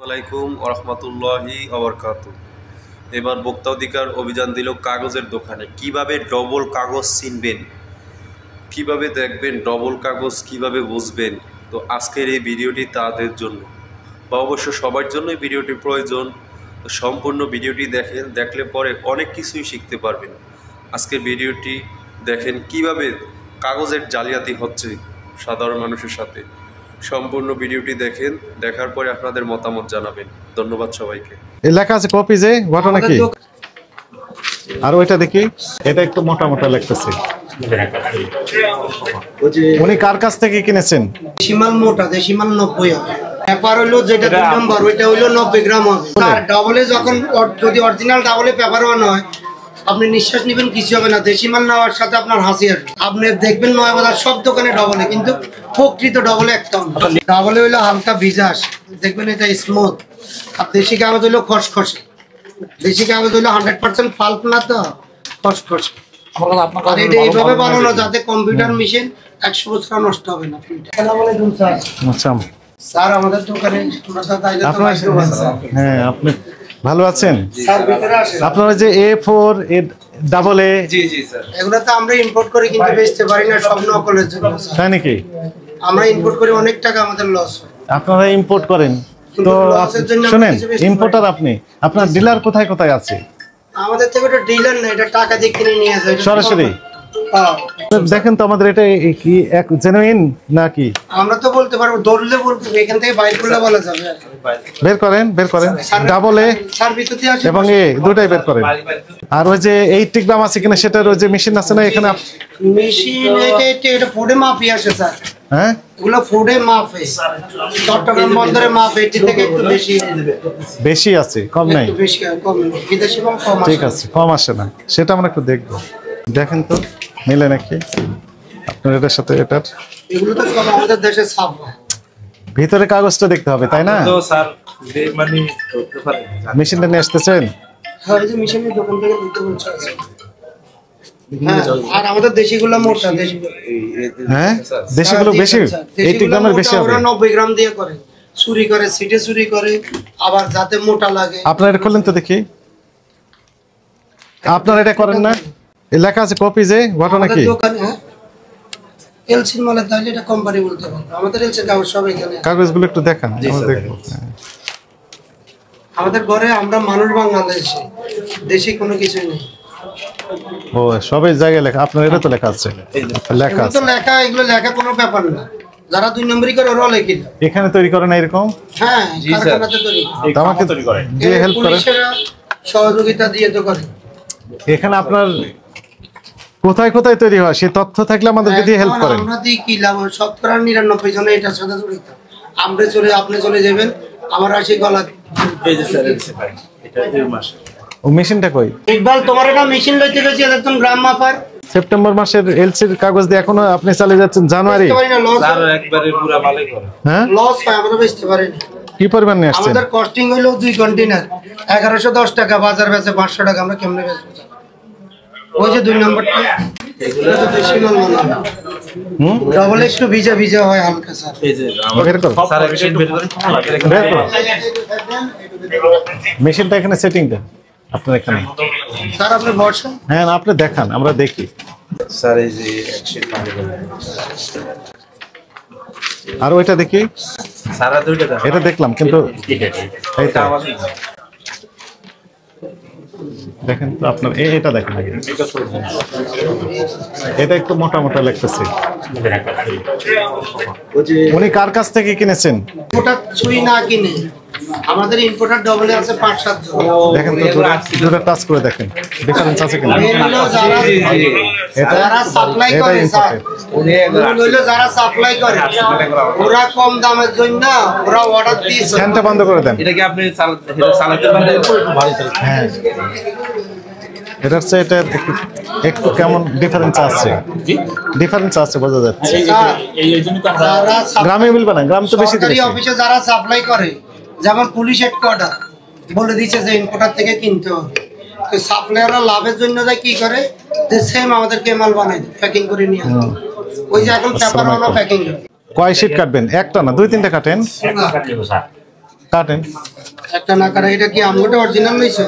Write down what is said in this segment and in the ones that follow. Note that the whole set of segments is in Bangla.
আলাইকুম ওরহমতুল্লাহি ওবরকাতু। এবার ভোক্তা অধিকার অভিযান দিল কাগজের দোকানে। কিভাবে ডবল কাগজ চিনবেন, কিভাবে দেখবেন ডবল কাগজ, কিভাবে বুঝবেন। তো আজকের এই ভিডিওটি তাদের জন্য বা অবশ্য সবার জন্যই ভিডিওটি প্রয়োজন। তো সম্পূর্ণ ভিডিওটি দেখেন, দেখলে পরে অনেক কিছুই শিখতে পারবেন। আজকের ভিডিওটি দেখেন কিভাবে কাগজের জালিয়াতি হচ্ছে সাধারণ মানুষের সাথে। সম্পূর্ণ ভিডিওটি দেখেন, দেখার পরে আপনাদের মতামত জানাবেন। ধন্যবাদ সবাইকে। এই লেখা আছে কপি যে ঘটনা কি, আর ওইটা দেখি, এটা একটু মোটা মোটা লাগতেছে। উনি কার কাছ থেকে কিনেছেন? দেশিমাল মোটা, দেশিমাল 90 হবে। পেপার হলো যেটা 2 নম্বর, ওইটা হলো 90 গ্রাম হবে। আর ডাবলে যখন যদি অরিজিনাল ডাবলে পেপার ওয়ান হয়, আপনি নিঃশ্বাস নেবেন কিছু হবে না। দেশিমাল নেওয়ার সাথে আপনার হাসি আসবে। আপনি দেখবেন নয় বাজার সব দোকানে ডবলে, কিন্তু প্রকৃত ডবলে একদম ডাবলে হইলো হালকা ভিজাস, দেখবেন এটা স্মুথ। আর দেশি কাগজ হইলো খসখসে। দেশি কাগজ হইলো 100% ফাল্প না, তো খসখসে। আর এটা এইভাবে বানানো যাতে কম্পিউটার মেশিন 100 বছর নষ্ট হবে না। আচ্ছা স্যার, আমাদের দোকানে হ্যাঁ, আপনি ভালো আছেন? স্যার ভিতরে আসেন। আপনারা যে A4 double A, G G sir, এগুলো তো আমরা ইম্পোর্ট করি, কিন্তু বেচতে পারি না, সব নকলের জন্য। তাই নাকি? আমরা ইম্পোর্ট করি, অনেক টাকা আমাদের লস হয়। আপনারা ইম্পোর্ট করেন তো শুনেন, ইম্পোর্টার আপনি, আপনার ডিলার কোথায় কোথায় আছে? আমাদের থেকে এটা ডিলার না, এটা টাকা দিয়ে কিনে নিয়ে আসে সরাসরি। দেখেন তো আমাদের এটা কি এক জেনুইন নাকি? আমরা তো বলতে পারবো, দৌড়লে বলবো, এখান থেকে বাইর করলে বলা যাবে। বের করেন, বের করেন। ডাবল এ স্যার ভিতরে আছে এবং এ দুটাই বের করেন। আর ওই যে 80 গ্রাম আছে কিনা সেটার ওই যে মেশিন আছে না এখানে? মেশিন এটা ফুডে মাপই আসে স্যার। হ্যাঁ, এগুলো ফুডে মাপে, চট্টগ্রাম বন্দরে মাপ, এটি থেকে একটু বেশি বেশি আছে, কম নাই। একটু বেশি কম, বিদেশি মাল কম আসে। ঠিক আছে, কম আসে না, সেটা আমরা একটু দেখবো। দেখেন তো মিলে নাকি আপনার এটার সাথে এটার? এগুলো তো সব আমাদের দেশে ছাপ হয়। ভিতরে কাগজটা দেখতে হবে, তাই না? তো স্যার মানে মেশিনটা নিয়ে আসতেছেন? হ্যাঁ, এই যে মেশিনের দোকান থেকে নিতে বলছে। হ্যাঁ, আর আমাদের দেশিগুলো মোটা, দেশি। হ্যাঁ, দেশিগুলো বেশি, 80 গ্রামের বেশি হবে। ওরা 90 গ্রাম দিয়ে করে, চুরি করে, সিটে চুরি করে, আবার যাতে মোটা লাগে। আপনারা এটা করলেন তো দেখি, আপনারা এটা করেন না? এই লেখা আছে কপি যে ঘটনা কি? দোকানে এলসির মালে, তাহলে এটা কোম্পানি বলতে পারবো। আমাদের এলসির কাগজ সব এখানে। কাগজগুলো একটু দেখান, আমরা দেখবো। আমাদের ঘরে আমরা মানুষ বাংলাদেশে, দেশি কোনো কিছুই নেই। ও, সবই জায়গায় লেখা। আপনার এটা তো লেখা আছে, লেখা এগুলো তো লেখা, এগুলো লেখা কোনো ব্যাপার না। যারা 2 নম্বরই করে ওরাও লেখে না। এখানে তৈরি করে না এরকম? হ্যাঁ, কারখানাতে তৈরি করে। আমাকে যে হেল্প করে, পুলিশেরা সহযোগিতা দিয়ে তো করে। এখানে আপনার কোথায় কোথায় তৈরি হয় সেই তথ্য থাকলে আমাদেরকে দিয়ে হেল্প করেন। আমরা দিয়ে কি লাভ? 99 জন এটার সাথে জড়িত। আপনি চলে যাবেন, আমার আসি গলা। এই যে স্যার এটা 2 মাস। ও মেশিনটা কই? ইকবাল, তোমার একটা মেশিন লইতে গেছি একদম গ্রাম মাপার। সেপ্টেম্বর মাসের এলসির কাগজ দিয়ে এখনো আপনি চালিয়ে যাচ্ছেন জানুয়ারি? স্যার একবারে পুরো মালে করে। হ্যাঁ, লস হয়, আমরা বেচতে পারি না। কি পরিমাণ নিয়ে আসছেন? আমাদের কস্টিং হলো 2 কন্টেইনার 1110 টাকা, বাজার বেচে 500 টাকা। আমরা কেমনে বেচবো? ওই যে 2 নম্বরটা, এটা তো দেশি মাল মানে। ডাবল একটু ভিজা ভিজা হয় হালকা স্যার। এই যে বের করো স্যার মেশিন বের করে বের করো। মেশিনটা এখানে সেটিং দেন আপনার এখানে। স্যার আপনি বসেন। হ্যাঁ, আপনি দেখান, আমরা দেখি। স্যার এই যে অ্যাকশন পাবে। আর ওইটা দেখি। স্যার দুইটা দাও। এটা দেখলাম কিন্তু এইটা দেখেন তো আপনার, এটা দেখেন আগে। এটা একটু মোটা মোটা লাগতেছে। উনি কার কাছ থেকে কিনেছেন? ওটা ছুঁই না কিনে আমাদের ইম্পোর্টার ডবলে আছে 5-7 জন। দেখেন তো দুটো টাচ করে দেখেন, ডিফারেন্স আছে কিনা। যারা সাপ্লাই করে স্যার, যারা সাপ্লাই করে ওরা কম দামের জন্য ওরা অর্ডার দিয়েছে। ফ্যানটা বন্ধ করে দেন। এটা কি আপনি চালাতে পারেন? হ্যাঁ, এটার চেয়ে এটা একটু কেমন ডিফারেন্স আছে, ডিফারেন্স আছে বোঝা যাচ্ছে। এই জন্য তো আমরা গ্রামে মিলবে না, গ্রাম তো বেশি সরকারি অফিসে যারা সাপ্লাই করে, যেমন পুলিশ হেডকোয়ার্টার বলে দিচ্ছে যে ইম্পোর্টার থেকে কিনতে হবে। তো সাপ্লায়াররা লাভের জন্য যায় কি করে, যে সেম আমাদেরকে মাল বানাই প্যাকিং করে নিয়ে আসে। ওই যে এখন পেপার ওয়ালা প্যাকিং। কয় শীট কাটবেন? একটা না 2-3টা কাটেন? কাটেন। একটা না কাটা এটা কি আমগোটা অরিজিনাল লইছো?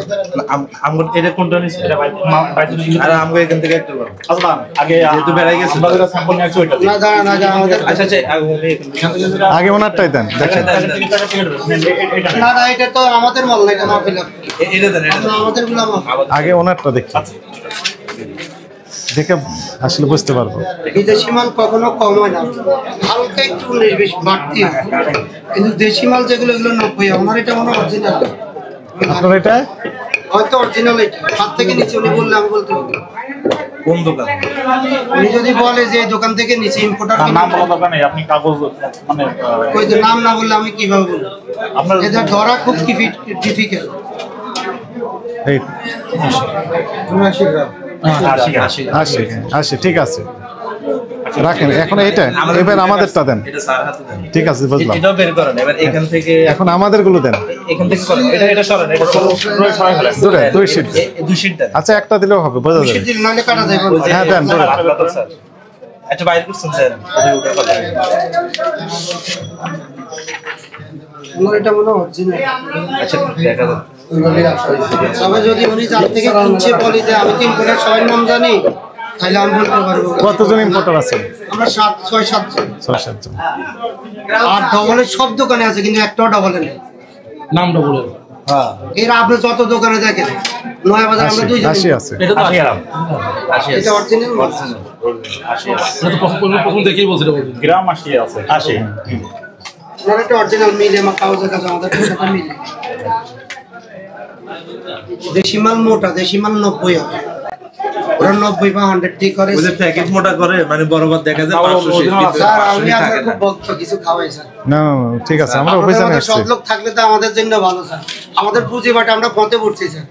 আমগো এটা কোনটা নিছে? এটা ভাই আর আমগো এখান থেকে একটা বল। আসলাম আগে যেহেতু বেড়াই গেছে আমরা স্যাম্পল নিয়ে আসছি ওইটা। না দাঁড়া না দাঁড়া আমাদের আচ্ছা আচ্ছা আগে ওনারটাই দেন দেখেন। না না এটা তো আমাদের মাল না, এটা মাফিল এটা দেন এটা আমাদের গুলো মাফ। আগে ওনারটা দেখি, দেখে আসলে বুঝতে পারবো। বিদেশি মাল কখনো কম হয় না, হালকা একটু 19-20 বাড়তি হয়, কিন্তু দেশি মাল যেগুলো এগুলো 90। আমার এটা মনে হয় অরিজিনাল, আপনার এটা হয়তো অরিজিনাল। এটা হাত থেকে নিচে উনি বললে আমি বলতে পারবো। কোন দোকান? উনি যদি বলে যে এই দোকান থেকে নিচে ইম্পোর্টার নাম বলা দরকার নেই, আপনি কাগজ মানে ওই তো নাম না বললে আমি কিভাবে বলবো? আপনার এটা ধরা খুব ডিফিকাল্ট। এই 80 গ্রাম। 80 ঠিক আছে, রাখেন। এখন এইটা এবার আমাদেরটা দেন। এটা স্যার হাতে দেন। ঠিক আছে বুঝলাম। এটাও বের করেন এবার এখান থেকে। এখন আমাদের গুলো দেন, এখান থেকে করেন। এটা সরান, এটা সরাই ফেলেন। দুই শীট। দুই শীট দেন। আচ্ছা একটা দিলেও হবে, বোঝা যাবে। সেদিন নালে কাটা যাবে। হ্যাঁ দেন ধরে। স্যার আচ্ছা বাইরে করছেন স্যার, এটা উঠে ফেলেন। আমার এটা মনে হয় অরিজিনাল। আচ্ছা দেখা যাক। তবে যদি উনি যার থেকে কিনছে বলি যে আমি তো ইম্পোর্টার সবার নাম জানি, তাহলে আমি বলতে পারবো। কতজন ইম্পোর্টার আছে? আমরা 6-7 জন। 6-7 জন। আর ডবলের সব দোকানে আছে, কিন্তু একটাও ডবলে নেই। নাম ডবল। হ্যাঁ এর আপনি যত দোকানে দেখেন, নয়া বাজার আমরা 2 জন। 80 আছে। এটা তো 80 এটা অরিজিনাল মাল। 80 এটা তো প্রথম দেখেই বলছিল গ্রাম 80 আছে। 80 আমার একটা অরিজিনাল মিলে আমার কাগজের কাছে আমাদের সাথে মিলে। দেশি মাল মোটা, দেশি মাল 90 হবে। ওরা 90 বা 100 ঠিক করে। ওই যে প্যাকেট মোটা করে মানে বরাবর দেখা যায় 500 স্যার আমি আপনার খুব ভক্ত, কিছু খাওয়াই স্যার। না ঠিক আছে, আমরা অভিযানে আসছি। সব লোক থাকলে তো আমাদের জন্য ভালো স্যার। আমাদের পুঁজি বাটা আমরা পথে পড়ছি স্যার।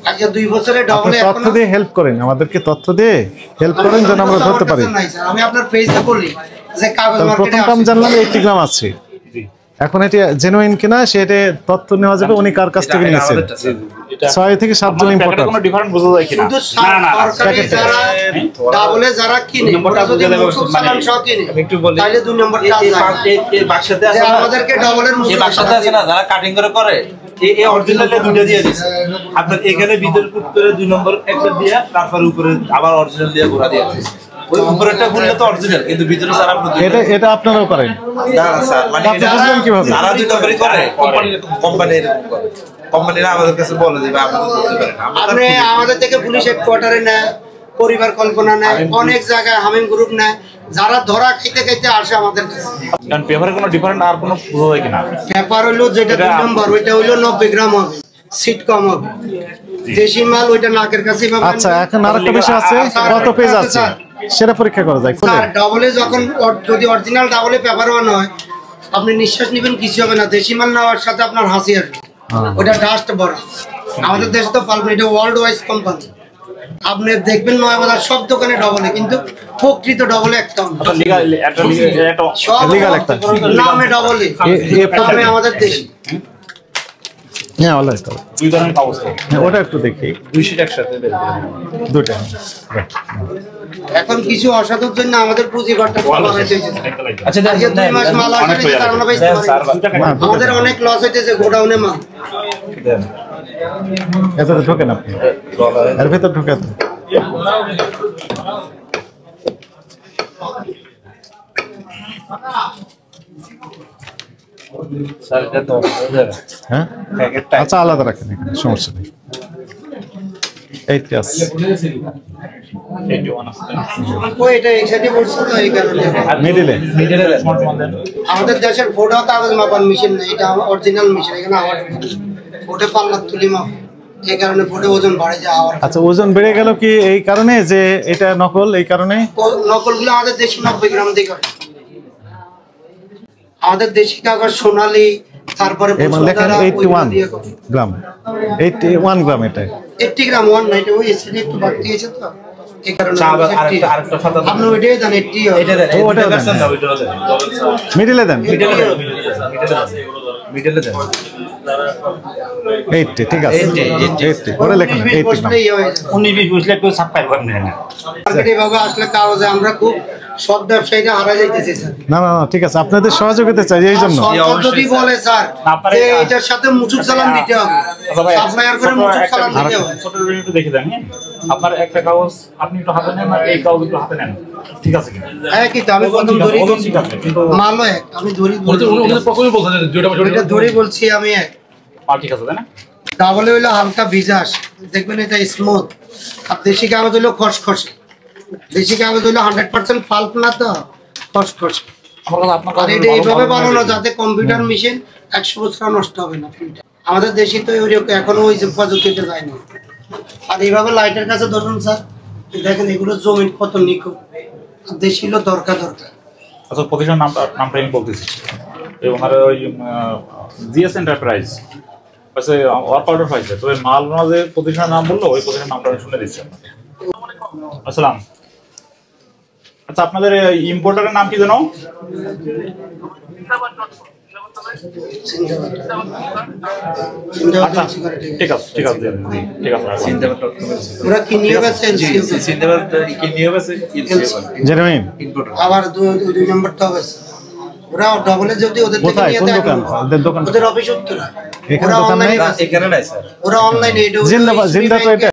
আজকে 2 বছরে ডবলে এখন তথ্য দিয়ে হেল্প করেন, আমাদেরকে তথ্য দিয়ে হেল্প করেন যেন আমরা ধরতে পারি। নাই স্যার, আমি আপনার পেজে বলি যে কাগজ মার্কেটে প্রথমটা আমি জানলাম 80 গ্রাম আছে। এখন এটা জেনুইন কিনা সেটা তথ্য নেওয়া যাবে, উনি কার কাছ থেকে নিয়েছেন। 6 থেকে 7 জন ইম্পোর্টার। কোনো ডিফারেন্ট বোঝা যায় কিনা? শুধু সরকারি যারা ডাবলে যারা কিনে, ওরা যদি মুকুব সালাম সহ কিনে, একটু বলি তাহলে 2 নম্বরটা যায়। এই বাক্সতে আছে না, আমাদেরকে ডবলের এই বাক্সতে আছে না যারা কাটিং করে এই অরিজিনালে দুটো দিয়ে দিছে। আপনার এখানে ভিতরে পুট করে 2 নম্বর একটা দিয়ে তারপর উপরে আবার অরিজিনাল দিয়ে ঘোরা দিয়ে দিছে। ওই উপরেরটা খুললে তো অরিজিনাল, কিন্তু ভিতরে স্যার আপনি এটা আপনারাও করেন? না স্যার, মানে আপনি বুঝলেন কিভাবে? সারা 2 নম্বরই করে কোম্পানির করে। কোম্পানিরা আমাদের কাছে বলে যে ভাই আপনারা করতে পারেন। আপনি আমাদের থেকে পুলিশ হেডকোয়ার্টারে নেয়, পরিবার কল্পনা নেয়, অনেক জায়গায় হামিম গ্রুপ নেয়, যারা ধরা খাইতে খাইতে আসে আমাদের কাছে। কারণ পেপারে কোনো ডিফারেন্ট আর কোনো বোঝা যায় কিনা? পেপার হইলো যেটা 2 নম্বর, ওইটা হইলো 90 গ্রাম হবে, সিট কম হবে। দেশি মাল ওইটা নাকের কাছে পাবেন। আচ্ছা এখন আরেকটা বিষয় আছে, কত পেজ আছে সেটা পরীক্ষা করা যায়। খুলে স্যার ডাবলে যখন যদি অরিজিনাল ডাবলে পেপার ওয়ান হয়, আপনি নিঃশ্বাস নেবেন কিছু হবে না। দেশি মাল নেওয়ার সাথে আপনার হাসি আসবে, ওটা ডাস্ট বড়। আমাদের দেশে তো পালবেন, এটা ওয়ার্ল্ড ওয়াইজ কোম্পানি। আপনি দেখবেন নয়া বাজার সব দোকানে ডবলে, কিন্তু প্রকৃত ডবলে একটাও না। লিগাল একটা সব legal একটা। নামে ডবলে, নামে আমাদের দেশি। হ্যাঁ অলরাইট, 2 ধরনের কাগজ থাকে। ওটা একটু দেখি। 2 শীট একসাথে বের করে। দুটো এখন কিছু অসাধুর জন্য আমাদের পুঁজি বাট্টা বাড়াইতে হয়েছে। আচ্ছা আজকে 2 মাস মাল আসলে তার আমরা বেচতে পারি না। আমাদের অনেক লস হইতেছে গোডাউনে মাল। এতে ঢোকেন আপনি, এর ভেতর ঢোকেন। স্যার এটা তো হ্যাঁ প্যাকেটটা আচ্ছা আলাদা রাখেন, এখানে সমস্যা নেই। এইটা আছে, 81 আছে। ও এটা এই সাইডে পড়ছে তো এই কারণে। মিডিলে। মিডিলে দেন। আমাদের দেশের ফোটো কাগজ মাপার মেশিন নেই, এটা অরিজিনাল মেশিন। এখানে আওয়াজ ফোটে পাল্লা তুলি মাপ, এই কারণে ফোটে ওজন বাড়ে যায় আওয়াজ। আচ্ছা ওজন বেড়ে গেল কি এই কারণে যে এটা নকল? এই কারণে নকলগুলো আমাদের দেশি 90 গ্রাম দিয়ে করে। আমাদের দেশি কাগজ সোনালী, তারপরে এবং লেখেন 81 গ্রাম, 81 গ্রাম। এটা 80 গ্রাম ওয়ান না, এটা ওই এসিডি একটু বাড়তি হয়েছে তো এই কারণে। আরেকটা ফাটা দেন। আপনি ওইটাই দেন, 80 হবে। এটা দেন, ওটা এটা দেন। দেন না, ওইটা দেন। মিডিলে দেন। মিডিলে দেন, মিডিলে দেন। 80 ঠিক আছে, 80 ওটা লেখেন 80 গ্রাম। বসলেই হয়ে যায়। 19-20 বুঝলে কেউ ছাপ পাইবেন না। মার্কেটে এভাবে আসলে কাগজে আমরা খুব সব ব্যবসায়ীরা হারা যাইতেছে স্যার। না না না, ঠিক আছে, আপনাদের সহযোগিতা চাই এই জন্য। সরকার যদি বলে স্যার যে এটার সাথে মুচুক চালান দিতে হবে, সাপ্লায়ার করে মুচুক চালান দিতে হবে। ছোট ভিডিও একটু দেখে দেন, হ্যাঁ? আপনার একটা কাগজ আপনি একটু হাতে নেন, আর এই কাগজ একটু হাতে নেন, ঠিক আছে কিনা? হ্যাঁ, কিন্তু আমি প্রথম ধরি ওজন ঠিক আছে, কিন্তু মালও এক, আমি ধরি এটা ধরি বলছি আমি এক। মাল ঠিক আছে, তাই না? ডাবলে হইলো হালকা ভিজাস, দেখবেন এটা স্মুথ। আর দেশি কাগজ হইলো খসখসে। দেশি কাগজ হইলো 100% পাল্প না, তো খসখসে। আমার কাছে আপনার আর এটা এইভাবে বানানো যাতে কম্পিউটার মেশিন 100 বছর নষ্ট হবে না। আমাদের দেশি তো এখনো ওই যে প্রযুক্তিতে যায়নি। আর এইভাবে লাইটের কাছে ধরুন স্যার, দেখেন এগুলো জমিন কত নিখুঁত। দেশি হলো দরকার। আচ্ছা, প্রতিষ্ঠান নামটা আমি বলতেছি, এই ওনার ওই জিএস এন্টারপ্রাইজ আচ্ছা ওয়ার্ক অর্ডার পাইছে, তো মাল যে প্রতিষ্ঠানের নাম বললো ওই প্রতিষ্ঠানের নামটা আমি শুনে দিচ্ছি আপনাকে। আসসালাম। আচ্ছা, আপনাদের ইম্পোর্টারের নাম কি জানো? আচ্ছা, ঠিক আছে ঠিক আছে ঠিক আছে। ওরা কি নিয়ে গেছে? জেনুইন। আবার 2 নম্বরটা হবে ওরা ডবলে যদি ওদের থেকে কোথায়, নিয়ে কোন দেয়, দোকান? ওদের দোকান ওদের অফিস উত্তরা। এখানে ওরা দোকান নাই? অনলাইনে এখানে নাই স্যার। ওরা অনলাইনে জিন্দা তো এটা